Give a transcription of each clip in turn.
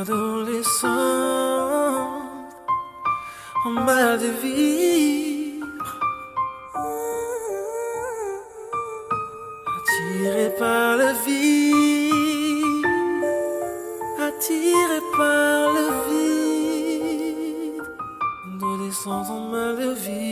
Adolescent, en mal de vivre, attiré par le vide, attiré par le vide, adolescent en mal de vivre.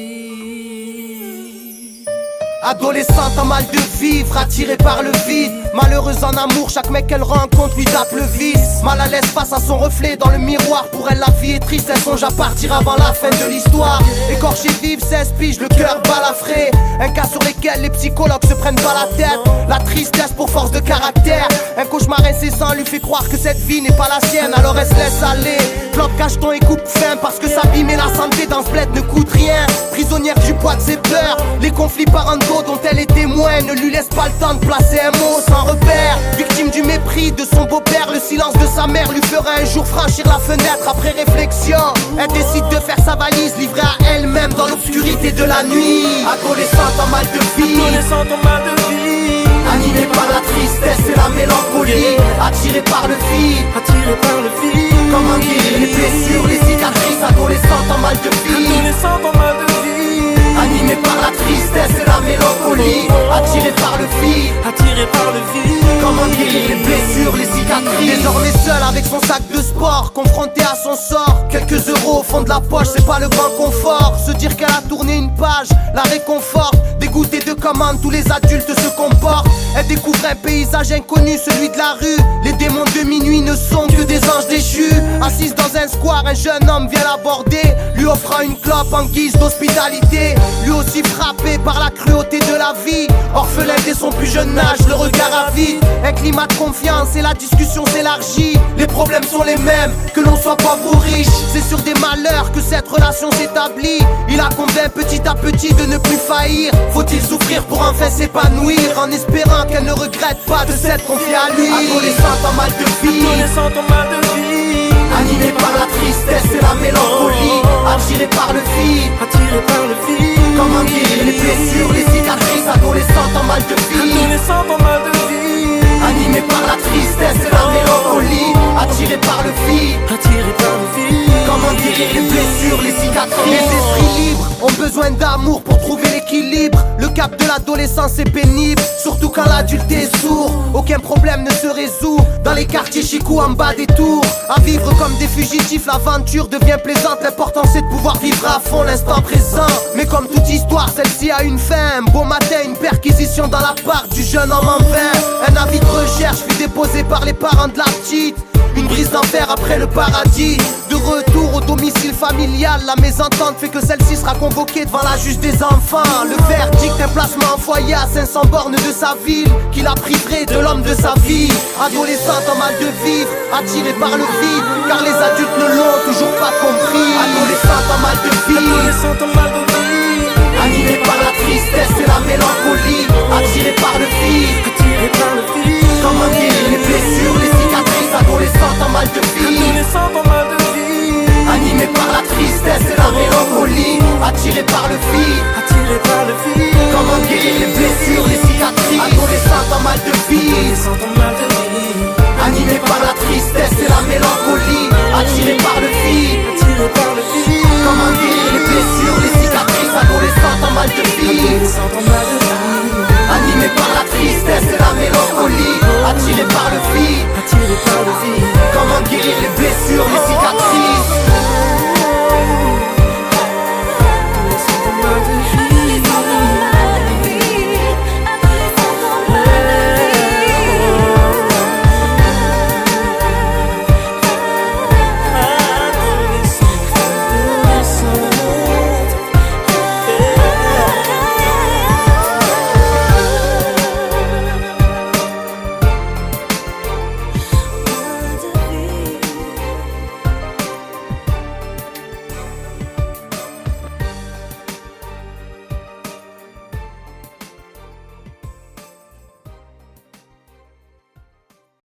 Adolescente en mal de vivre, attirée par le vide. Malheureuse en amour, chaque mec qu'elle rencontre lui tape le vice. Mal à l'aise face à son reflet dans le miroir. Pour elle la vie est triste, elle songe à partir avant la fin de l'histoire. Écorchée vive, 16 piges, le cœur balafré. Un cas sur lequel les psychologues se prennent pas la tête. La tristesse pour force de caractère. Un cauchemar incessant lui fait croire que cette vie n'est pas la sienne. Alors elle se laisse aller, clope, cacheton et coupe fin. Parce que s'abîmer la santé dans ce bled ne coûte rien. Prisonnière du poids de ses peurs, les conflits parentaux dont elle est témoin ne lui laissent pas le temps de placer un mot sans repère. Victime du mépris de son beau-père, le silence de sa mère lui fera un jour franchir la fenêtre. Après réflexion, elle décide de faire sa valise, livrée à elle-même dans l'obscurité de la nuit. Adolescente en mal de vie, Adolescente en mal de vie, animée par la tristesse et la mélancolie, attirée par le vide, attiré par le vide. comment guérir les blessures, les cicatrices. Adolescente en mal de vie, Adolescente en mal de vie, animée par la tristesse et la mélancolie, attirée par le vide, attiré par le vide. comment guérir les blessures, les cicatrices. Désormais seul avec son sac de sport, confronté à son sort. Quelques euros au fond de la poche, c'est pas le grand confort. Se dire qu'elle a tourné une page, la réconforte. Dégoûtée de comment tous les adultes se comportent. Elle découvre un paysage inconnu, celui de la rue. Les démons de minuit ne sont que des anges déchus. Assise dans un square, un jeune homme vient l'aborder, lui offrant une clope en guise d'hospitalité. Lui aussi frappé par la cruauté de la vie, orphelin dès son plus jeune âge, le regard avide. Un climat de confiance et la discussion s'élargit. Les problèmes sont les mêmes, que l'on soit pauvre ou riche. C'est sur des malheurs que cette relation s'établit. Il a convaincu petit à petit de ne plus faillir. Faut-il souffrir pour enfin s'épanouir, en espérant qu'elle ne regrette pas de s'être confiée à lui. Adolescente en mal de vie, Adolescente en mal de vie, animée par la tristesse et la mélancolie, attirée par le vide, attiré par le vide. comment guérir les blessures, les cicatrices. Adolescente en mal de vie, Adolescente en mal de vie, animée par la tristesse et la mélancolie, attirée par le vide, attiré par le vide. comment guérir les blessures, les cicatrices. Les esprits libres ont besoin d'amour pour trouver l'équilibre. Le cap de l'adolescence est pénible, surtout quand l'adulte est sourd. Aucun problème ne se résout dans les quartiers chicous en bas des tours. À vivre comme des fugitifs, l'aventure devient plaisante. L'important c'est de pouvoir vivre à fond l'instant présent. Mais comme toute histoire, celle-ci a une fin. Un beau matin, une perquisition dans l'appart du jeune homme en vain. Un avis de recherche fut déposé par les parents de la petite. Une brise d'enfer après le paradis. De retour au domicile familial, la mésentente fait que celle-ci sera convoquée devant la juge des enfants. Le verdict, un placement en foyer à 500 bornes de sa ville, qui la priverait de l'homme de sa vie. Adolescente en mal de vivre, attirée par le vide, car les adultes ne l'ont toujours pas compris. Adolescente en mal de vie, Adolescente en mal de vie, animée par la tristesse et la mélancolie, attirée par le vide, attiré par le vide. comment guérir les blessures, les cicatrices. Adolescente en mal de vie, Adolescente en mal de vie, animée par la tristesse et la mélancolie, attirée par le vide, attiré par le vide. comment guérir les blessures, les cicatrices. Adolescente en mal de vie, Adolescente en mal de vie, animée par la tristesse et la mélancolie, attirée par le vide, attiré par le vide. comment guérir les blessures, les cicatrices. Adolescente en mal de vie, Adolescente en mal de vie, animée par la tristesse et la mélancolie, attirée par le vide, attiré par le vide. comment guérir les blessures, les cicatrices.